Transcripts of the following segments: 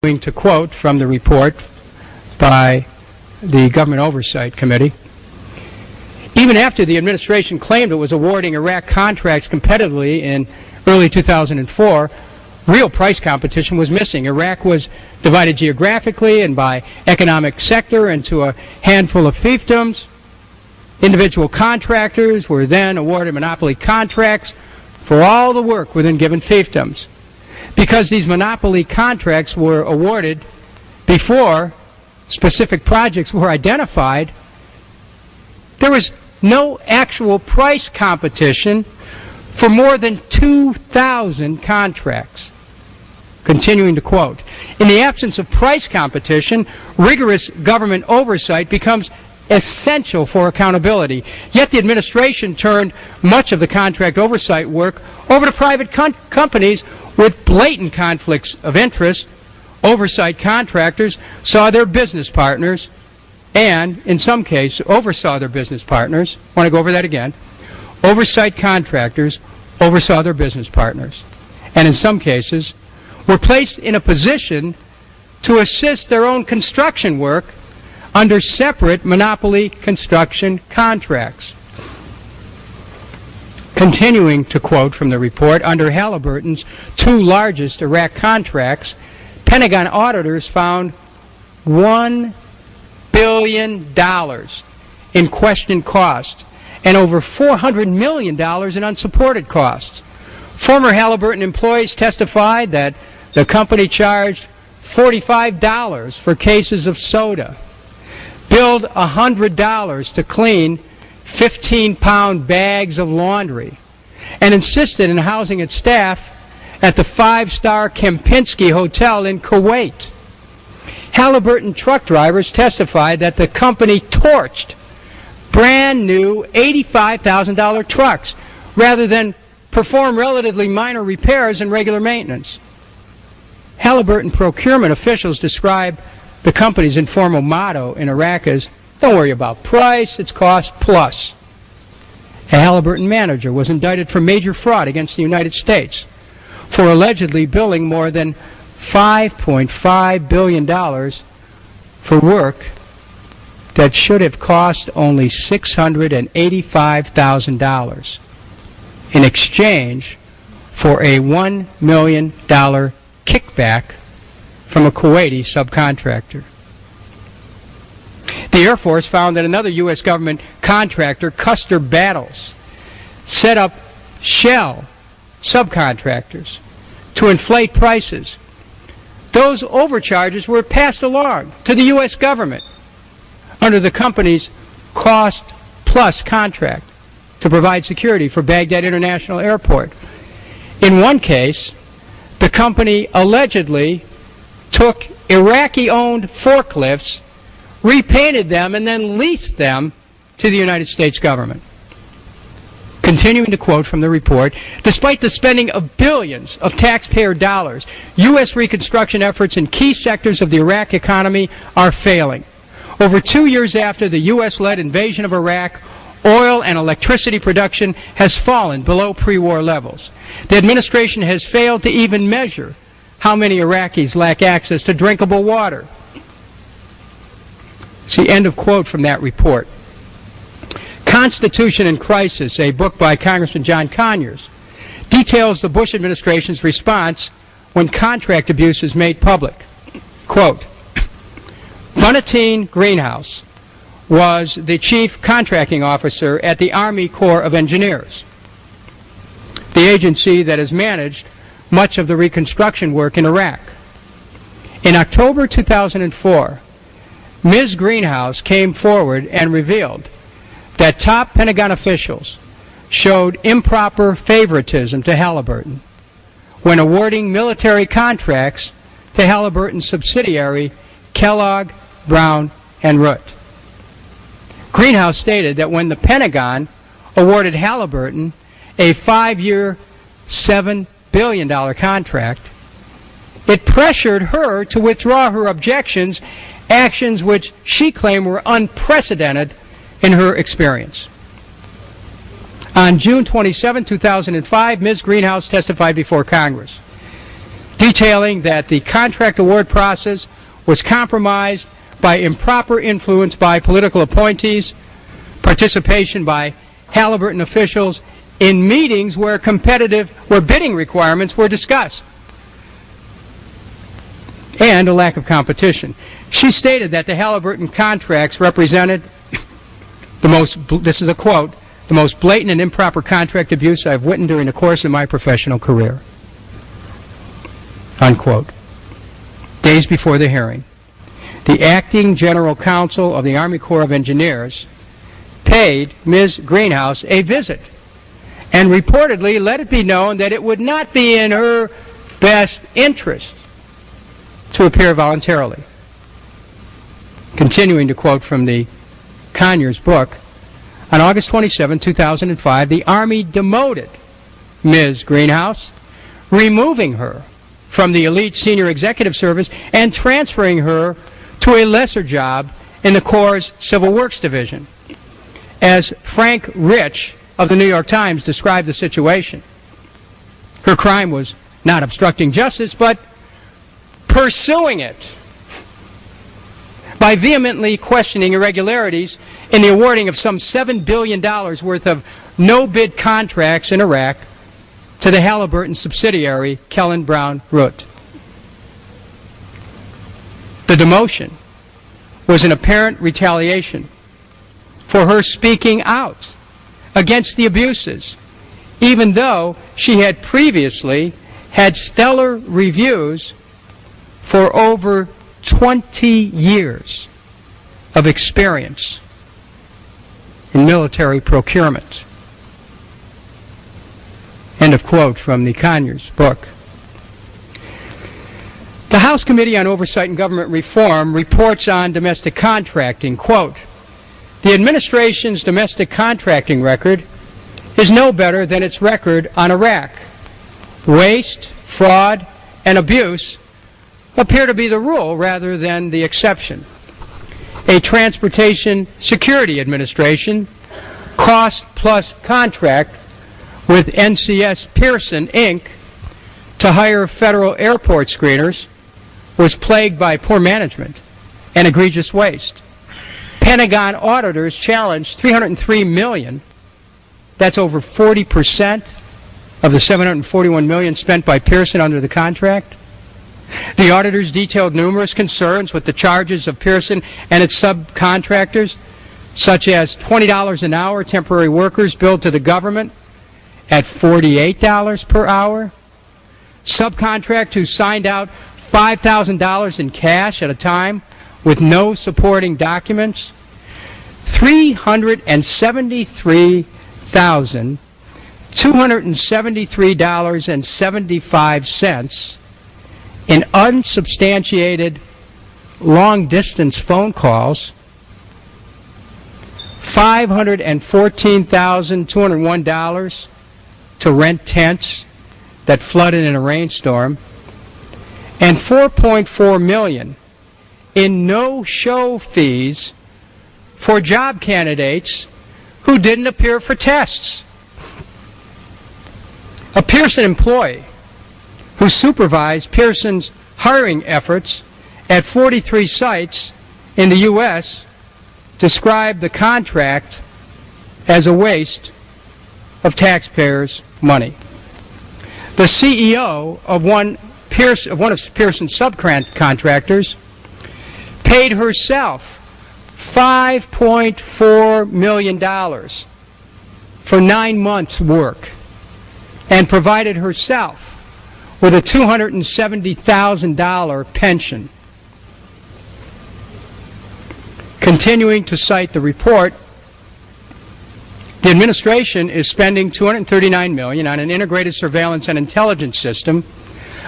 To quote from the report by the Government Oversight Committee, even after the administration claimed it was awarding Iraq contracts competitively in early 2004, real price competition was missing. Iraq was divided geographically and by economic sector into a handful of fiefdoms. Individual contractors were then awarded monopoly contracts for all the work within given fiefdoms. Because these monopoly contracts were awarded before specific projects were identified, there was no actual price competition for more than 2,000 contracts. Continuing to quote, in the absence of price competition, rigorous government oversight becomes essential for accountability. Yet the administration turned much of the contract oversight work over to private companies with blatant conflicts of interest. Oversight contractors saw their business partners, and in some cases oversaw their business partners. I want to go over that again. Oversight contractors oversaw their business partners, and in some cases were placed in a position to assist their own construction work under separate monopoly construction contracts. Continuing to quote from the report, under Halliburton's two largest Iraq contracts, Pentagon auditors found $1 billion in questioned costs and over $400 million in unsupported costs. Former Halliburton employees testified that the company charged $45 for cases of soda, billed $100 to clean 15-pound bags of laundry, and insisted in housing its staff at the five-star Kempinski Hotel in Kuwait. Halliburton truck drivers testified that the company torched brand new $85,000 trucks rather than perform relatively minor repairs and regular maintenance. Halliburton procurement officials describe the company's informal motto in Iraq as, "Don't worry about price, it's cost plus." A Halliburton manager was indicted for major fraud against the United States for allegedly billing more than $5.5 billion for work that should have cost only $685,000 in exchange for a $1 million kickback from a Kuwaiti subcontractor. The Air Force found that another U.S. government contractor, Custer Battles, set up shell subcontractors to inflate prices. Those overcharges were passed along to the U.S. government under the company's cost-plus contract to provide security for Baghdad International Airport. In one case, the company allegedly took Iraqi-owned forklifts, repainted them, and then leased them to the United States government. Continuing to quote from the report, despite the spending of billions of taxpayer dollars, U.S. reconstruction efforts in key sectors of the Iraq economy are failing. Over 2 years after the U.S.-led invasion of Iraq, oil and electricity production has fallen below pre-war levels. The administration has failed to even measure how many Iraqis lack access to drinkable water. See, end of quote from that report. Constitution in Crisis, a book by Congressman John Conyers, details the Bush administration's response when contract abuse is made public. Quote, Bonatine Greenhouse was the chief contracting officer at the Army Corps of Engineers, the agency that has managed much of the reconstruction work in Iraq. In October 2004, Ms. Greenhouse came forward and revealed that top Pentagon officials showed improper favoritism to Halliburton when awarding military contracts to Halliburton's subsidiary Kellogg, Brown, and Root. Greenhouse stated that when the Pentagon awarded Halliburton a 5-year, $7 billion contract, it pressured her to withdraw her objections, actions which she claimed were unprecedented in her experience. On June 27, 2005, Ms. Greenhouse testified before Congress. detailing that the contract award process was compromised by improper influence by political appointees, participation by Halliburton officials in meetings where bidding requirements were discussed, and a lack of competition. She stated that the Halliburton contracts represented this is a quote, the most blatant and improper contract abuse I've witnessed during the course of my professional career. Unquote. Days before the hearing, the acting general counsel of the Army Corps of Engineers paid Ms. Greenhouse a visit and reportedly let it be known that it would not be in her best interest to appear voluntarily. Continuing to quote from the Conyers book, on August 27, 2005, the Army demoted Ms. Greenhouse, removing her from the elite senior executive service and transferring her to a lesser job in the Corps' Civil Works Division. As Frank Rich of the New York Times described the situation, her crime was not obstructing justice, but pursuing it by vehemently questioning irregularities in the awarding of some $7 billion worth of no-bid contracts in Iraq to the Halliburton subsidiary, Kellen Brown Root. The demotion was an apparent retaliation for her speaking out against the abuses, even though she had previously had stellar reviews for over 20 years of experience in military procurement. End of quote from the Conyers book. The House Committee on Oversight and Government Reform reports on domestic contracting, quote, the administration's domestic contracting record is no better than its record on Iraq. Waste, fraud, and abuse appear to be the rule rather than the exception. A Transportation Security Administration cost-plus contract with NCS Pearson, Inc. to hire federal airport screeners was plagued by poor management and egregious waste. Pentagon auditors challenged $303 million. That's over 40% of the $741 million spent by Pearson under the contract. The auditors detailed numerous concerns with the charges of Pearson and its subcontractors, such as $20 an hour temporary workers billed to the government at $48 per hour, subcontract who signed out $5,000 in cash at a time with no supporting documents, $373,273.75 in unsubstantiated long-distance phone calls, $514,201 to rent tents that flooded in a rainstorm, and $4.4 million in no-show fees for job candidates who didn't appear for tests. A Pearson employee who supervised Pearson's hiring efforts at 43 sites in the U.S. described the contract as a waste of taxpayers' money. The CEO of one of Pearson's subcontractors paid herself $5.4 million for 9 months' work and provided herself with a $270,000 pension. Continuing to cite the report, the administration is spending $239 million on an integrated surveillance and intelligence system,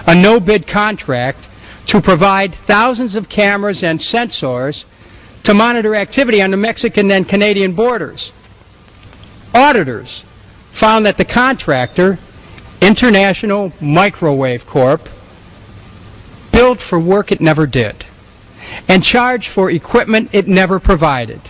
a no-bid contract to provide thousands of cameras and sensors to monitor activity on the Mexican and Canadian borders. Auditors found that the contractor, International Microwave Corp., billed for work it never did and charged for equipment it never provided.